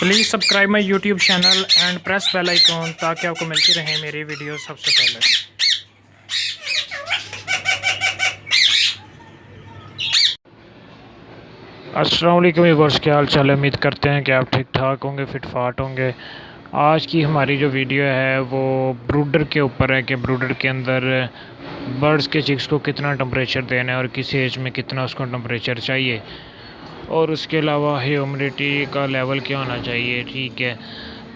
Please subscribe my YouTube channel and press bell icon تاکہ آپ کو ملتی رہیں میری ویڈیو سب سے پہلے۔ السلام علیکم ویورز، کیا حال چال ہے؟ امید کرتے ہیں کہ آپ ٹھیک ٹھاک ہوں گے، فٹ فاٹ ہوں گے۔ آج کی ہماری جو ویڈیو ہے وہ بروڈر کے اوپر ہے کہ بروڈر کے اندر برڈز کے چکس کو کتنا ٹمپریچر دینا ہے اور کس ایج میں کتنا اس کو ٹمپریچر چاہیے، اور اس کے علاوہ ہیومیڈیٹی کا لیول کیا ہونا چاہیے، ٹھیک ہے،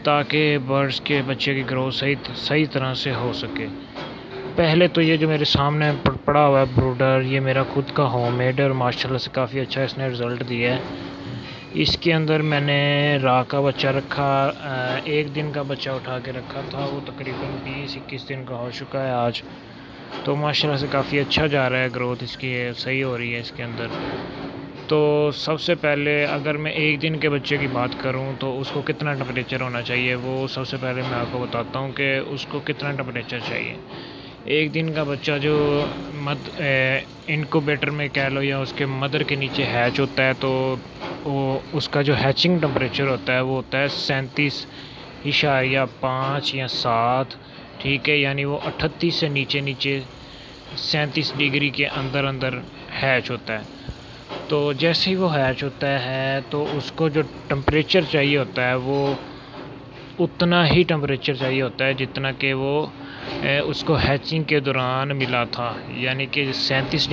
تاکہ برڈز کے بچے کی گروتھ صحیح طرح سے ہو سکے۔ پہلے تو یہ جو میرے سامنے پڑا ہوا ہے بروڈر، یہ میرا خود کا ہوم میڈ ہے اور ماشاءاللہ سے کافی اچھا اس نے رزلٹ دیا ہے۔ اس کے اندر میں نے راہ کا بچہ رکھا، ایک دن کا بچہ اٹھا کے رکھا تھا، وہ تقریباً 20-21 دن کا ہو چکا ہے آج، تو ماشاءاللہ سے کافی اچھا جا رہا ہے، گروتھ اس کی صحیح ہو رہی ہے اس کے اندر۔ تو سب سے پہلے اگر میں ایک دن کے بچے کی بات کروں تو اس کو کتنا ٹمپریچر ہونا چاہیے، وہ سب سے پہلے میں آپ کو بتاتا ہوں کہ اس کو کتنا ٹمپریچر چاہیے۔ ایک دن کا بچہ جو انکوبیٹر میں کہہ لو یا اس کے مدر کے نیچے ہیچ ہوتا ہے، تو وہ اس کا جو ہیچنگ ٹمپریچر ہوتا ہے وہ ہوتا ہے 37.5 یا 7، ٹھیک ہے، یعنی وہ 38 سے نیچے 37 ڈگری کے اندر ہیچ ہوتا ہے۔ تو جیسے ہی وہ ہیچ ہوتا ہے تو اس کو جو ٹمپریچر چاہیے ہوتا ہے وہ اتنا ہی ٹمپریچر چاہیے ہوتا ہے جتنا کہ وہ اس کو ہیچنگ کے دوران ملا تھا، یعنی کہ 37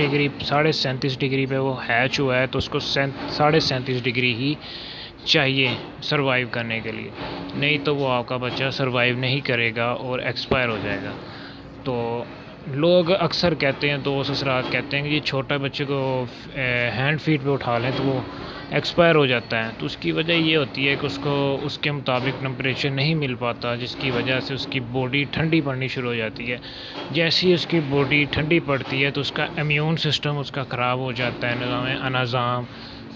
ڈگری پہ وہ ہیچ ہوا ہے تو اس کو 37.5 ڈگری ہی چاہیے سروائیو کرنے کے لیے، نہیں تو وہ آپ کا بچہ سروائیو نہیں کرے گا اور ایکسپائر ہو جائے گا۔ تو لوگ اکثر کہتے ہیں، دوست حضرات کہتے ہیں کہ یہ چھوٹا بچے کو ہینڈ فیڈ پہ اٹھا لیں تو وہ ایکسپائر ہو جاتا ہے، تو اس کی وجہ یہ ہوتی ہے کہ اس کو اس کے مطابق ٹمپریچر نہیں مل پاتا، جس کی وجہ سے اس کی باڈی ٹھنڈی پڑنی شروع ہو جاتی ہے۔ جیسے ہی اس کی باڈی ٹھنڈی پڑتی ہے تو اس کا امیون سسٹم اس کا خراب ہو جاتا ہے، نظام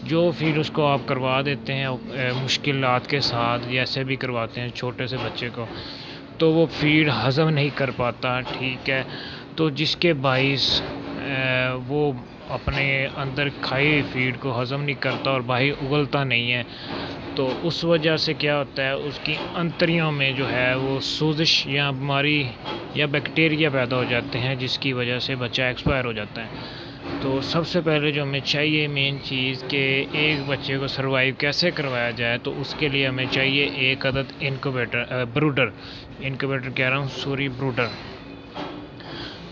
جو فیڈ اس کو آپ کروا دیتے ہیں مشکلات کے ساتھ، جیسے بھی کرواتے ہیں چھوٹے سے بچے کو، تو وہ فیڈ ہضم نہیں کر پاتا، ٹھیک ہے، تو جس کے باعث وہ اپنے اندر کھائی فیڈ کو ہضم نہیں کرتا اور باہر اگلتا نہیں ہے، تو اس وجہ سے کیا ہوتا ہے، اس کی انتڑیوں میں جو ہے وہ سوزش یا بیماری یا بیکٹیریا پیدا ہو جاتے ہیں، جس کی وجہ سے بچہ ایکسپائر ہو جاتا ہے۔ تو سب سے پہلے جو ہمیں چاہیے مین چیز کہ ایک بچے کو سروائیو کیسے کروایا جائے، تو اس کے لیے ہمیں چاہیے ایک عدد بروڈر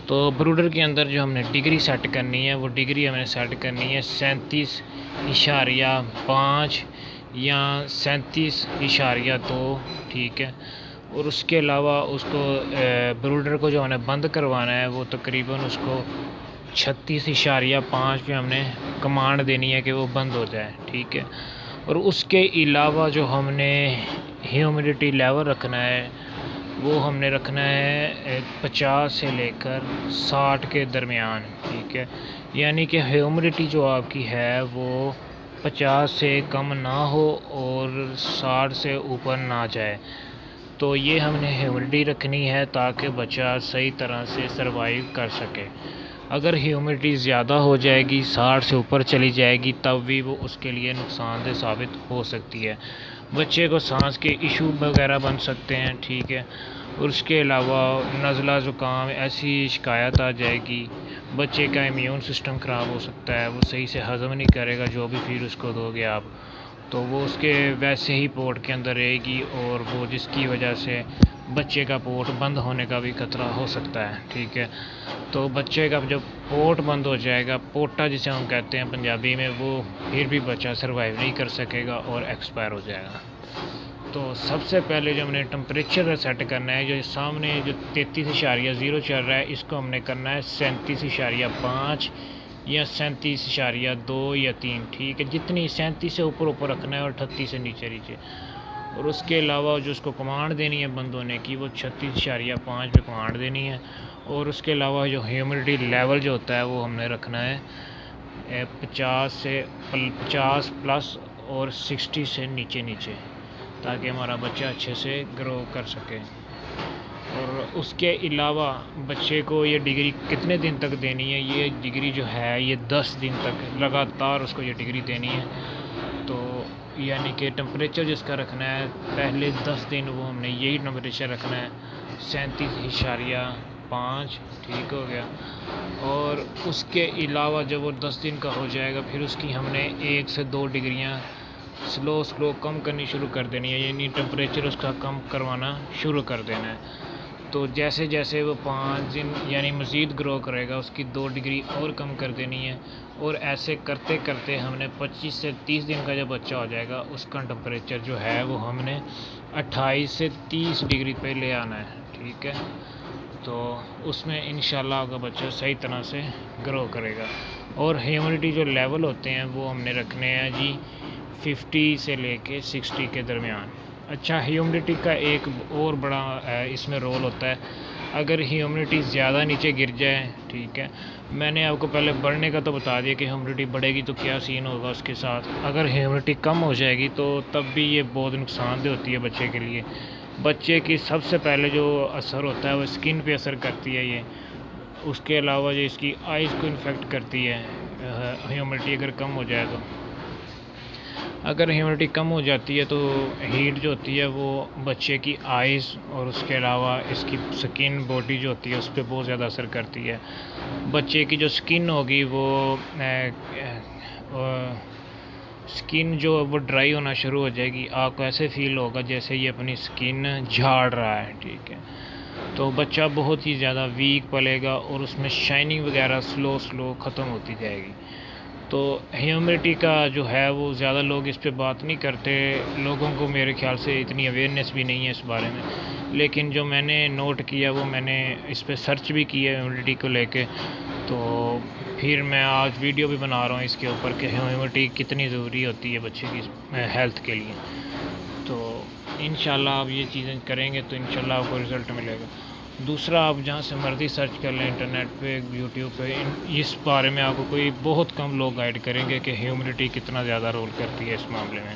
تو بروڈر کے اندر جو ہم نے ڈگری سیٹ کرنی ہے وہ ڈگری ہمیں سیٹ کرنی ہے 37.5 یا 37.2، ٹھیک ہے، اور اس کے علاوہ اس کو بروڈر کو جو ہم نے بند کروانا ہے وہ تقریباً اس کو 36.5 پہ ہم نے کمانڈ دینی ہے کہ وہ بند ہو جائے، ٹھیک ہے، اور اس کے علاوہ جو ہم نے ہیومیڈیٹی لیول رکھنا ہے وہ ہم نے رکھنا ہے 50 سے لے کر 60 کے درمیان، ٹھیک ہے، یعنی کہ ہیومیڈیٹی جو آپ کی ہے وہ 50 سے کم نہ ہو اور 60 سے اوپر نہ جائے، تو یہ ہم نے ہیومیڈیٹی رکھنی ہے تاکہ بچہ صحیح طرح سے سروائیو کر سکے۔ اگر ہیومیڈیٹی زیادہ ہو جائے گی، 60 سے اوپر چلی جائے گی، تب بھی وہ اس کے لیے نقصان دہ ثابت ہو سکتی ہے، بچے کو سانس کے ایشو وغیرہ بن سکتے ہیں، ٹھیک ہے، اور اس کے علاوہ نزلہ زکام ایسی شکایت آ جائے گی، بچے کا امیون سسٹم خراب ہو سکتا ہے، وہ صحیح سے ہضم نہیں کرے گا جو بھی فیڈ اس کو دو گے آپ، تو وہ اس کے ویسے ہی پوٹ کے اندر رہے گی، اور وہ جس کی وجہ سے بچے کا پوٹ بند ہونے کا بھی خطرہ ہو سکتا ہے، ٹھیک ہے، تو بچے کا جب پوٹ بند ہو جائے گا، پوٹا جسے ہم کہتے ہیں پنجابی میں، وہ پھر بھی بچہ سروائیو نہیں کر سکے گا اور ایکسپائر ہو جائے گا۔ تو سب سے پہلے جو ہم نے ٹمپریچر سیٹ کرنا ہے، جو سامنے جو 33.0 چل رہا ہے، اس کو ہم نے کرنا ہے 37.5 یا 37.2 یا 3، ٹھیک ہے، جتنی 37 سے اوپر رکھنا ہے اور 38 سے نیچے، اور اس کے علاوہ جو اس کو کمانڈ دینی ہے بند ہونے کی وہ 36.5 پہ کمانڈ دینی ہے، اور اس کے علاوہ جو ہیومیڈیٹی لیول جو ہوتا ہے وہ ہم نے رکھنا ہے 50 پلس اور 60 سے نیچے، تاکہ ہمارا بچہ اچھے سے گرو کر سکے۔ اور اس کے علاوہ بچے کو یہ ڈگری کتنے دن تک دینی ہے، یہ ڈگری جو ہے یہ 10 دن تک لگاتار اس کو یہ ڈگری دینی ہے۔ تو یعنی کہ ٹمپریچر جس کا رکھنا ہے پہلے 10 دن وہ ہم نے یہی ٹمپریچر رکھنا ہے 37.5 ٹھیک ہو گیا. اور اس کے علاوہ جب وہ 10 دن کا ہو جائے گا پھر اس کی ہم نے 1 سے 2 ڈگریاں سلو کم کرنی شروع کر دینی ہے، یعنی ٹمپریچر اس کا کم کروانا شروع کر دینا ہے. تو جیسے جیسے وہ 5 دن یعنی مزید گرو کرے گا اس کی 2 ڈگری اور کم کر دینی ہے. اور ایسے کرتے کرتے ہم نے 25 سے 30 دن کا جب بچہ ہو جائے گا اس کا ٹمپریچر جو ہے وہ ہم نے 28 سے 30 ڈگری پہ لے آنا ہے. ٹھیک ہے، تو اس میں انشاءاللہ آپ کا بچہ صحیح طرح سے گرو کرے گا. اور ہیومڈیٹی جو لیول ہوتے ہیں وہ ہم نے رکھنے ہیں جی 50 سے لے کے 60 کے درمیان. اچھا، ہیومڈیٹی کا ایک اور بڑا اس میں رول ہوتا ہے. اگر ہیومڈیٹی زیادہ نیچے گر جائے، ٹھیک ہے، میں نے آپ کو پہلے بڑھنے کا تو بتا دیا کہ ہیومڈیٹی بڑھے گی تو کیا سین ہوگا اس کے ساتھ. اگر ہیومڈیٹی کم ہو جائے گی تو تب بھی یہ بہت نقصان دہ ہوتی ہے بچے کے لیے. بچے کی سب سے پہلے جو اثر ہوتا ہے وہ اسکن پہ اثر کرتی ہے یہ. اس کے علاوہ جو اس کی آئز کو انفیکٹ کرتی ہے ہیومڈیٹی اگر کم ہو جائے تو. اگر ہیومڈیٹی کم ہو جاتی ہے تو ہیٹ جو ہوتی ہے وہ بچے کی آئز اور اس کے علاوہ اس کی سکن باڈی جو ہوتی ہے اس پہ بہت زیادہ اثر کرتی ہے. بچے کی جو سکن ہوگی وہ سکن جو وہ ڈرائی ہونا شروع ہو جائے گی. آپ کو ایسے فیل ہوگا جیسے یہ اپنی سکن جھاڑ رہا ہے. ٹھیک ہے، تو بچہ بہت ہی زیادہ ویک پلے گا اور اس میں شائننگ وغیرہ سلو ختم ہوتی جائے گی. تو ہیومڈیٹی کا جو ہے وہ زیادہ لوگ اس پہ بات نہیں کرتے. لوگوں کو میرے خیال سے اتنی اویئرنیس بھی نہیں ہے اس بارے میں. لیکن جو میں نے نوٹ کیا وہ میں نے اس پہ سرچ بھی کیا ہیومڈیٹی کو لے کے. تو پھر میں آج ویڈیو بھی بنا رہا ہوں اس کے اوپر کہ ہیومڈیٹی کتنی ضروری ہوتی ہے بچے کی ہیلتھ کے لیے. تو انشاءاللہ آپ یہ چیزیں کریں گے تو انشاءاللہ آپ کو رزلٹ ملے گا. دوسرا، آپ جہاں سے مرضی سرچ کر لیں انٹرنیٹ پہ یوٹیوب پہ، اس بارے میں آپ کو کوئی بہت کم لوگ گائیڈ کریں گے کہ ہیومڈیٹی کتنا زیادہ رول کرتی ہے اس معاملے میں.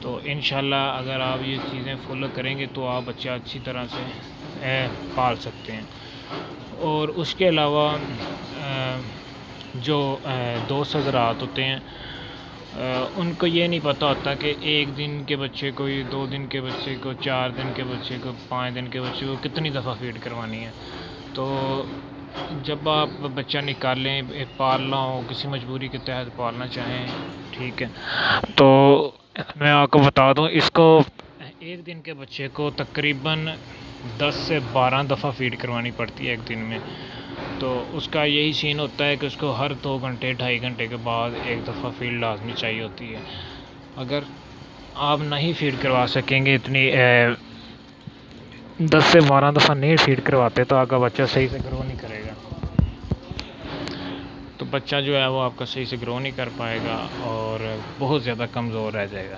تو انشاءاللہ اگر آپ یہ چیزیں فالو کریں گے تو آپ بچہ اچھی طرح سے پال سکتے ہیں. اور اس کے علاوہ جو دوست حضرات ہوتے ہیں ان کو یہ نہیں پتہ ہوتا کہ 1 دن کے بچے کو، 2 دن کے بچے کو، 4 دن کے بچے کو، 5 دن کے بچے کو کتنی دفعہ فیڈ کروانی ہے. تو جب آپ بچہ نکالیں، پالنا ہو، کسی مجبوری کے تحت پالنا چاہیں، ٹھیک ہے، تو میں آپ کو بتا دوں اس کو 1 دن کے بچے کو تقریباً 10 سے 12 دفعہ فیڈ کروانی پڑتی ہے 1 دن میں. تو اس کا یہی سین ہوتا ہے کہ اس کو ہر 2 گھنٹے 2.5 گھنٹے کے بعد 1 دفعہ فیڈ لازمی چاہیے ہوتی ہے. اگر آپ نہیں فیڈ کروا سکیں گے اتنی 10 سے 12 دفعہ نہیں فیڈ کرواتے تو آپ کا بچہ صحیح سے گرو نہیں کرے گا. تو بچہ جو ہے وہ آپ کا صحیح سے گرو نہیں کر پائے گا اور بہت زیادہ کمزور رہ جائے گا.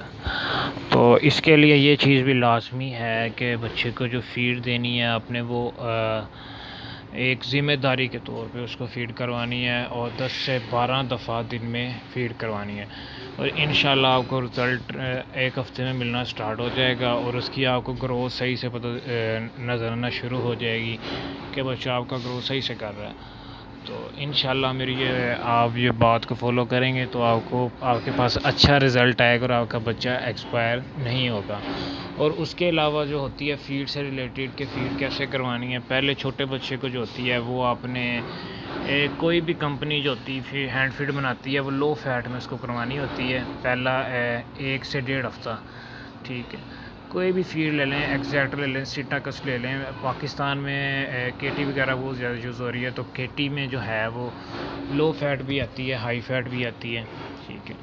تو اس کے لیے یہ چیز بھی لازمی ہے کہ بچے کو جو فیڈ دینی ہے آپ نے وہ ایک ذمہ داری کے طور پہ اس کو فیڈ کروانی ہے اور 10 سے 12 دفعہ دن میں فیڈ کروانی ہے. اور انشاءاللہ آپ کو رزلٹ 1 ہفتے میں ملنا سٹارٹ ہو جائے گا اور اس کی آپ کو گروتھ صحیح سے پتہ نظر آنا شروع ہو جائے گی کہ بچہ آپ کا گروتھ صحیح سے کر رہا ہے. تو انشاءاللہ میری آپ یہ بات کو فالو کریں گے تو آپ کے پاس اچھا رزلٹ آئے گا اور آپ کا بچہ ایکسپائر نہیں ہوگا. اور اس کے علاوہ جو ہوتی ہے فیڈ سے ریلیٹڈ کہ فیڈ کیسے کروانی ہے، پہلے چھوٹے بچے کو جو ہوتی ہے وہ آپ نے کوئی بھی کمپنی جو ہوتی ہے ہینڈ فیڈ بناتی ہے وہ لو فیٹ میں اس کو کروانی ہوتی ہے پہلا 1 سے 1.5 ہفتہ. ٹھیک ہے، کوئی بھی فیڈ لے لیں، ایگزیکٹ لے لیں، سیٹاکس لے لیں. پاکستان میں کیٹی وغیرہ بہت زیادہ یوز ہو رہی ہے تو کیٹی میں جو ہے وہ لو فیٹ بھی آتی ہے، ہائی فیٹ بھی آتی ہے. ٹھیک ہے،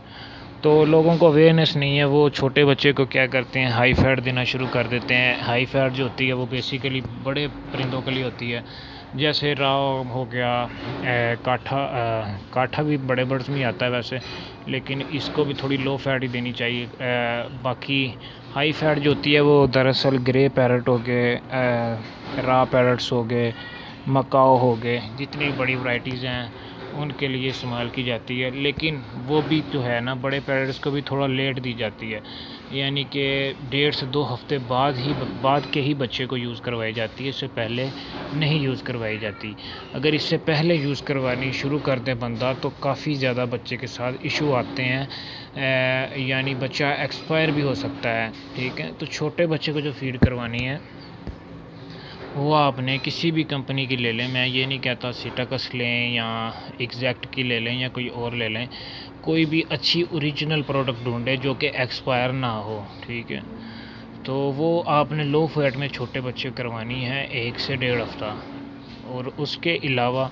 تو لوگوں کو اویئرنیس نہیں ہے، وہ چھوٹے بچے کو کیا کرتے ہیں ہائی فیٹ دینا شروع کر دیتے ہیں. ہائی فیٹ جو ہوتی ہے وہ بیسیکلی بڑے پرندوں کے لیے ہوتی ہے، جیسے راؤ ہو گیا، کاٹھا بھی بڑے برڈز میں آتا ہے ویسے، لیکن اس کو بھی تھوڑی لو فیٹ ہی دینی چاہیے. باقی ہائی فیٹ جو ہوتی ہے وہ دراصل گرے پیرٹ ہو گئے، را پیرٹس ہو گئے، مکاؤ ہو گئے، جتنی بڑی ورائٹیز ہیں ان کے لیے استعمال کی جاتی ہے. لیکن وہ بھی جو ہے نا بڑے پیرٹس کو بھی تھوڑا لیٹ دی جاتی ہے یعنی کہ 1.5 سے 2 ہفتے بعد کے ہی بچے کو یوز کروائی جاتی ہے، اس سے پہلے نہیں یوز کروائی جاتی۔ اگر اس سے پہلے یوز کروانی شروع کر دے بندہ تو کافی زیادہ بچے کے ساتھ ایشو آتے ہیں، یعنی بچہ ایکسپائر بھی ہو سکتا ہے، ٹھیک ہے۔ تو چھوٹے بچے کو جو فیڈ کروانی ہے وہ آپ نے کسی بھی کمپنی کی لے لیں، میں یہ نہیں کہتا سیٹاکس لیں یا ایگزیکٹ کی لے لیں یا کوئی اور لے لیں، کوئی بھی اچھی اوریجنل پروڈکٹ ڈھونڈے جو کہ ایکسپائر نہ ہو، ٹھیک ہے۔ تو وہ آپ نے لو فیٹ میں چھوٹے بچے کروانی ہے 1 سے 1.5 ہفتہ، اور اس کے علاوہ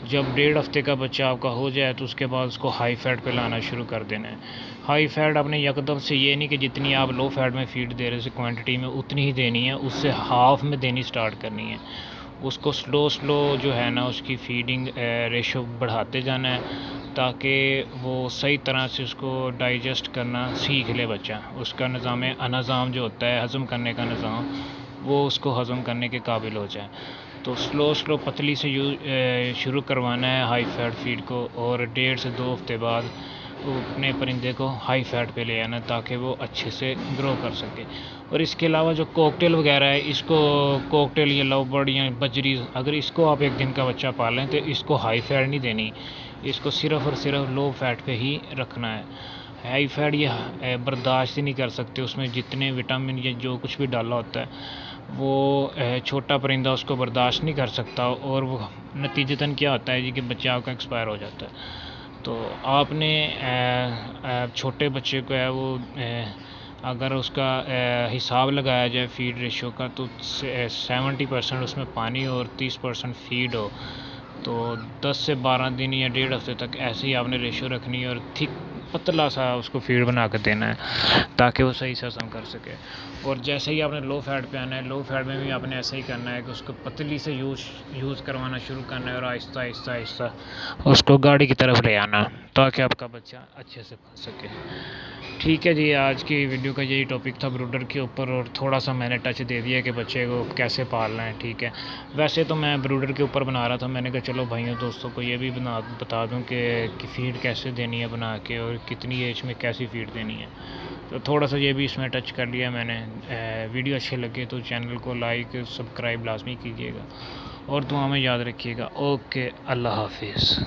جب 1.5 ہفتے کا بچہ آپ کا ہو جائے تو اس کے بعد اس کو ہائی فیٹ پہ لانا شروع کر دینا ہے۔ ہائی فیٹ آپ نے یکدم سے یہ نہیں کہ جتنی آپ لو فیٹ میں فیڈ دے رہے سے کوانٹٹی میں اتنی ہی دینی ہے، اس سے ہاف میں دینی سٹارٹ کرنی ہے۔ اس کو سلو جو ہے نا اس کی فیڈنگ ریشو بڑھاتے جانا ہے تاکہ وہ صحیح طرح سے اس کو ڈائجسٹ کرنا سیکھ لے بچہ، اس کا نظام جو ہوتا ہے ہضم کرنے کا نظام، وہ اس کو ہضم کرنے کے قابل ہو جائے۔ تو سلو پتلی سے شروع کروانا ہے ہائی فیٹ فیڈ کو، اور 1.5 سے 2 ہفتے بعد اپنے پرندے کو ہائی فیٹ پہ لے آنا تاکہ وہ اچھے سے گرو کر سکے۔ اور اس کے علاوہ جو کوکٹیل وغیرہ ہے، اس کو کوکٹیل یا لو برڈ یا بجری، اگر اس کو آپ 1 دن کا بچہ پالیں تو اس کو ہائی فیٹ نہیں دینی، اس کو صرف اور صرف لو فیٹ پہ ہی رکھنا ہے۔ ہائی فیٹ یہ برداشت ہی نہیں کر سکتے، اس میں جتنے وٹامن یا جو کچھ بھی ڈالا ہوتا ہے وہ چھوٹا پرندہ اس کو برداشت نہیں کر سکتا، اور وہ نتیجتاً کیا ہوتا ہے جی کہ بچہ آپ کا ایکسپائر ہو جاتا ہے۔ تو آپ نے چھوٹے بچے کو ہے وہ اگر اس کا حساب لگایا جائے فیڈ ریشو کا تو 70% اس میں پانی اور 30% فیڈ ہو، تو 10 سے 12 دن یا 1.5 ہفتے تک ایسے ہی آپ نے ریشو رکھنی ہے، اور پتلا سا اس کو فیڈ بنا کے دینا ہے تاکہ وہ صحیح سے ہضم کر سکے۔ اور جیسے ہی آپ نے لو فیٹ پہ آنا ہے، لو فیٹ میں بھی آپ نے ایسا ہی کرنا ہے کہ اس کو پتلی سے یوز کروانا شروع کرنا ہے، اور آہستہ آہستہ اس کو گاڑی کی طرف لے آنا تاکہ آپ کا بچہ اچھے سے پھنس سکے۔ ٹھیک ہے جی، آج کی ویڈیو کا یہی ٹاپک تھا بروڈر کے اوپر، اور تھوڑا سا میں نے ٹچ دے دیا کہ بچے کو کیسے پالنا ہے، ٹھیک ہے۔ ویسے تو میں بروڈر کے اوپر بنا رہا تھا، میں نے کہا چلو بھائیوں دوستوں کو یہ بھی بتا دوں کہ فیڈ کیسے دینی ہے بنا کے، اور کتنی ایج میں کیسی فیڈ دینی ہے، تو تھوڑا سا یہ بھی اس میں ٹچ کر لیا میں نے۔ ویڈیو اچھے لگے تو چینل کو لائک سبسکرائب لازمی کیجیے گا، اور دعا میں یاد رکھیے گا۔ اوکے، اللہ حافظ۔